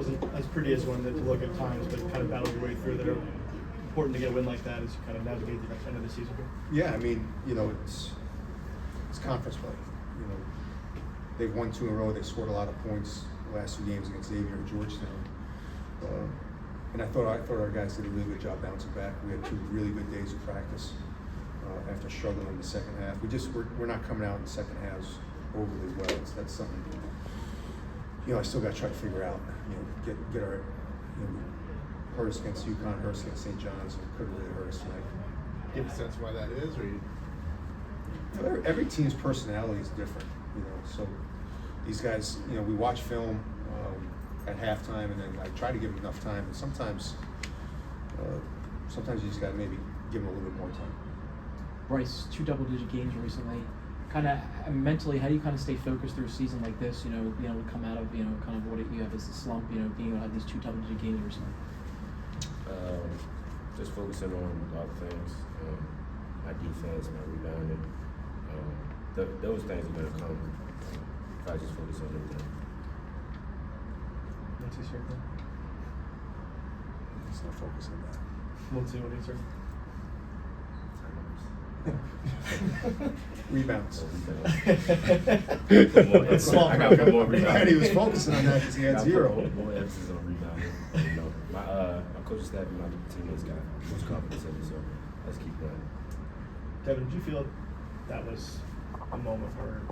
wasn't as pretty as one to look at times, but kind of battled your way through there. Important to get a win like that as you kind of navigate the end of the season. Yeah, I mean, it's conference play. They've won 2 in a row. They scored a lot of points the last 2 games against Xavier and Georgetown. And I thought our guys did a really good job bouncing back. We had 2 really good days of practice after struggling in the second half. We're not coming out in the second halves overly well. That's something I still got to try to figure out. Get our hurt us against UConn, hurt us against St. John's, and could really hurt us tonight. Do you have a sense why that is, or every team's personality is different. So these guys, we watch film at halftime, and then I try to give them enough time. And sometimes you just got to maybe give them a little bit more time. Bryce, 2 double-digit games recently. Kind of mentally, how do you kind of stay focused through a season like this? Being able to come out of kind of what you have as a slump. Being able to have these 2 double-digit games recently. Just focusing on other things, my defense, my rebounding. Those things are going to come if I just focus on everything. What's he circle? Let's not focus on that. Let's see what he's circle. Rebounds. It's small. I got more rebounds. And he was focusing on that because he had 0. More emphasis on rebounding. My coaching staff and my teammates got much confidence in me, so let's keep playing. Devin, did you feel that was a moment where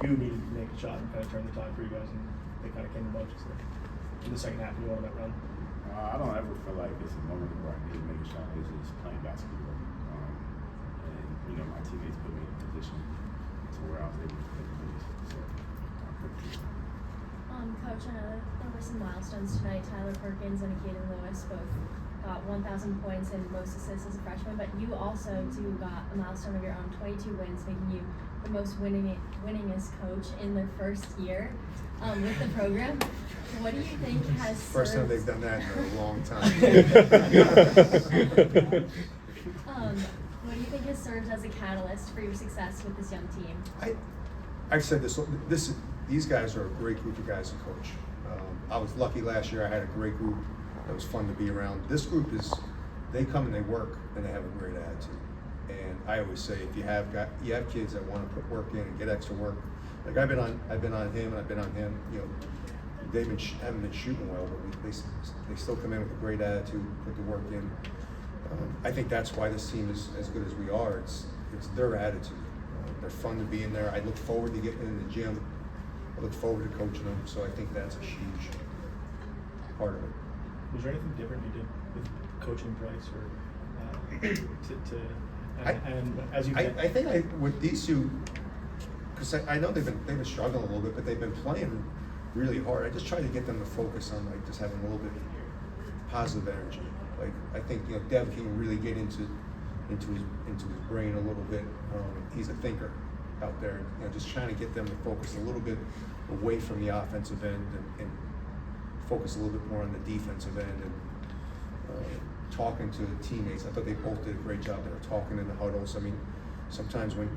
you needed to make a shot and kind of turn the tide for you guys, and they kind of came in bunches there in the second half of that run? I don't ever feel like it's a moment where I need to make a shot. It's just playing basketball. And my teammates put me in a position to where I was able to take threes. So Coach, I know there were some milestones tonight. Tyler Perkins and Kevin Willard both got 1,000 points and most assists as a freshman, but you also got a milestone of your own, 22 wins, making you the most winningest coach in their first year with the program. What do you think has First time they've done that in a long time. What do you think has served as a catalyst for your success with this young team? I've said this. These guys are a great group of guys to coach. I was lucky last year. I had a great group. It was fun to be around. This group they come and they work and they have a great attitude. And I always say, if you have kids that want to put work in and get extra work, like I've been on him and I've been on him. They haven't been shooting well, but they still come in with a great attitude, put the work in. I think that's why this team is as good as we are. It's their attitude. They're fun to be in there. I look forward to getting in the gym. I look forward to coaching them. So I think that's a huge part of it. Was there anything different you did with coaching Bryce, or I think with these 2, because I know they've been struggling a little bit, but they've been playing really hard. I just try to get them to focus on just having a little bit positive energy. Like I think Devin can really get into his brain a little bit. He's a thinker out there. Just trying to get them to focus a little bit away from the offensive end and focus a little bit more on the defensive end and talking to the teammates. I thought they both did a great job. They were talking in the huddles. I mean, sometimes when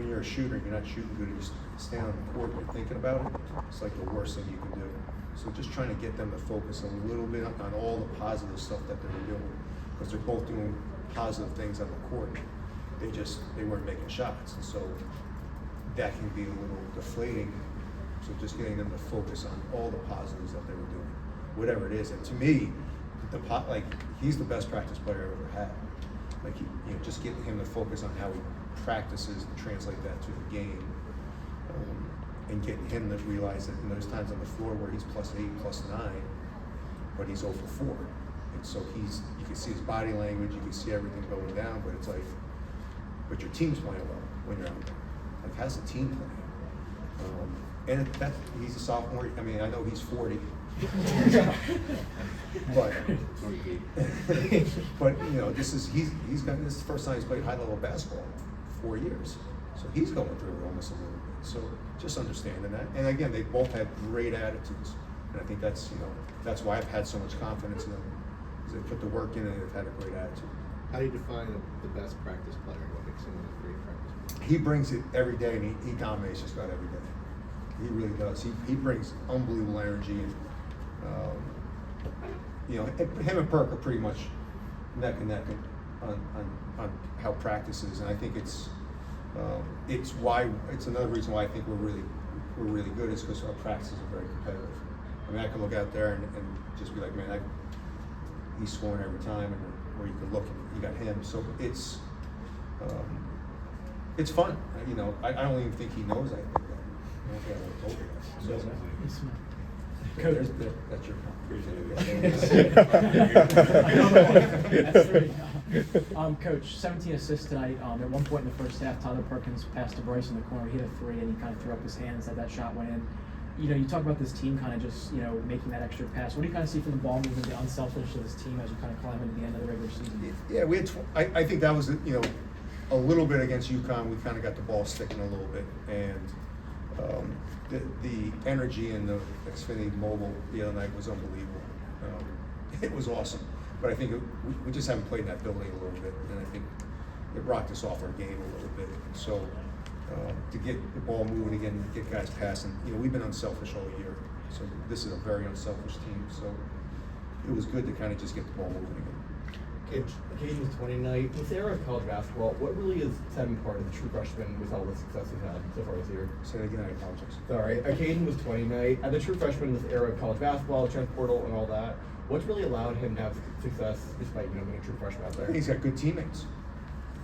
you're a shooter, you're not shooting good. You just stand on the court and you're thinking about it. It's like the worst thing you can do. So just trying to get them to focus a little bit on all the positive stuff that they were doing, because they're both doing positive things on the court. They weren't making shots, and so that can be a little deflating. So just getting them to focus on all the positives that they were doing, whatever it is. And to me, he's the best practice player I've ever had. Just getting him to focus on how he practices and translate that to the game. And getting him to realize that there's times on the floor where he's +8, +9, but he's 0 for 4. And so you can see his body language, you can see everything going down, but it's like, but your team's playing well when you're out there. Like, how's the team playing? And he's a sophomore. I mean, I know he's 40. but he's got this first time he's played high level basketball in 4 years. So he's going through it almost a little bit. So just understanding that. And again, they both had great attitudes. And I think that's why I've had so much confidence in them. Because they put the work in and they've had a great attitude. How do you define the best practice player? What makes him a great practice player? He brings it every day, and he dominates just about every day. He really does. He brings unbelievable energy, and you know, him and Perk are pretty much neck and neck on how practice is, and I think it's another reason why I think we're really good is because our practices are very competitive. I mean, I can look out there and just be like, man, he's scoring every time, or you can look and you got him. So it's fun. You know, I don't even think he knows I think that. I don't think I told you that. So, It's smart. Coach, Coach. that's your That's three. Coach, 17 assists tonight. At one point in the first half, Tyler Perkins passed to Bryce in the corner. He hit a three, and he kind of threw up his hands that shot went in. You know, you talk about this team kind of just, you know, making that extra pass. What do you kind of see from the ball movement, the unselfishness of this team as you kind of climb into the end of the regular season? Yeah, we had. I think that was, you know, a little bit against UConn. We kind of got the ball sticking a little bit, and the energy in the Xfinity Mobile the other night was unbelievable. It was awesome, but I think we just haven't played in that building a little bit, and I think it rocked us off our game a little bit. So to get the ball moving again, get guys passing, you know, we've been unselfish all year. So this is a very unselfish team. So it was good to kind of just get the ball moving again. Caden was 20 tonight. In this era of college basketball, what really is setting apart as a true freshman with all the success he's had so far this year? Say that again, I apologize. Sorry. Caden was 20 tonight. As a true freshman in this era of college basketball, transfer portal, and all that, what's really allowed him to have success despite, you know, being a true freshman out there? He's got good teammates,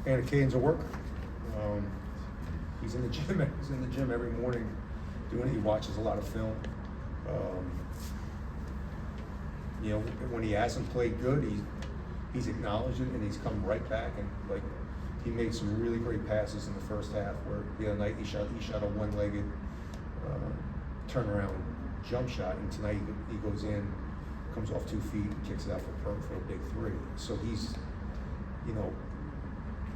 and Caden's a worker. He's in the gym. He's in the gym every morning doing it. He watches a lot of film. You know, when he hasn't played good, he's acknowledged it, and he's come right back. And like, he made some really great passes in the first half. Where the other night he shot a one-legged turnaround jump shot, and tonight he goes in, comes off 2 feet, and kicks it out for a big three. So he's, you know,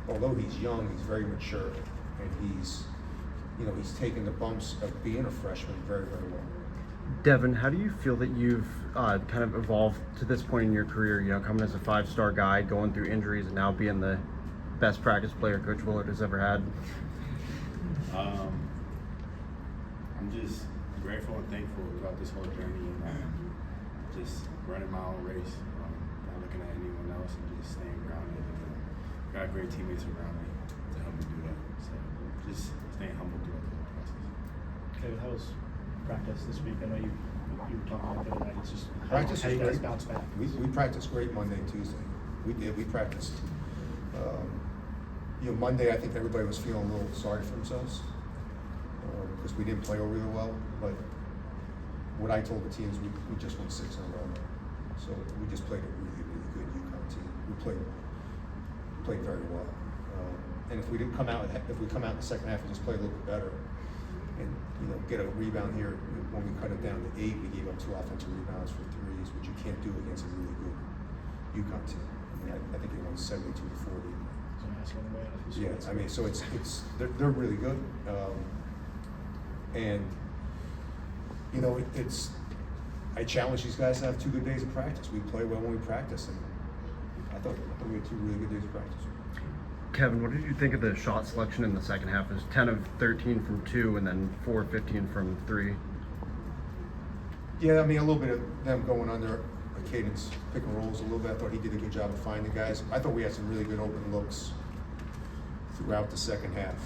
although he's young, he's very mature, and he's taken the bumps of being a freshman very, very well. Devin, how do you feel that you've kind of evolved to this point in your career, you know, coming as a 5-star guy, going through injuries, and now being the best practice player Coach Willard has ever had? I'm just grateful and thankful throughout this whole journey, and just running my own race, not looking at anyone else, and just staying grounded. And got great teammates around me to help me do that. So just staying humble throughout the whole process. Kevin, how was practice this week? I know you were talking about the other night. It's just Practice how was you guys great. bounce back. We practiced great Monday and Tuesday. We did. We practiced. You know, Monday I think everybody was feeling a little sorry for themselves because we didn't play real well. But what I told the team is we just won 6 in a row. So we just played a really, really good UConn team. We played very well. And if we come out in the second half and just play a little bit better, and you know, get a rebound here when we cut it down to 8, we gave up 2 offensive rebounds for threes, which you can't do against a really good UConn team. I mean, I think they won 72-40. Yeah, I mean, so they're really good, and you know, I challenge these guys to have 2 good days of practice. We play well when we practice, and I thought we had 2 really good days of practice. Kevin, what did you think of the shot selection in the second half? It was 10 of 13 from 2 and then 4 of 15 from 3. Yeah, I mean, a little bit of them going under Caden's pick and rolls a little bit. I thought he did a good job of finding guys. I thought we had some really good open looks throughout the second half.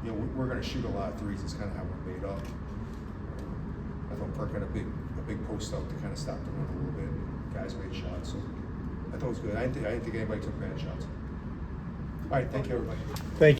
You know, we're going to shoot a lot of threes. It's kind of how we're made up. I thought Perk had a big post up to kind of stop the run a little bit. Guys made shots, so I thought it was good. I didn't think anybody took bad shots. All right, thank you, everybody. Thank you.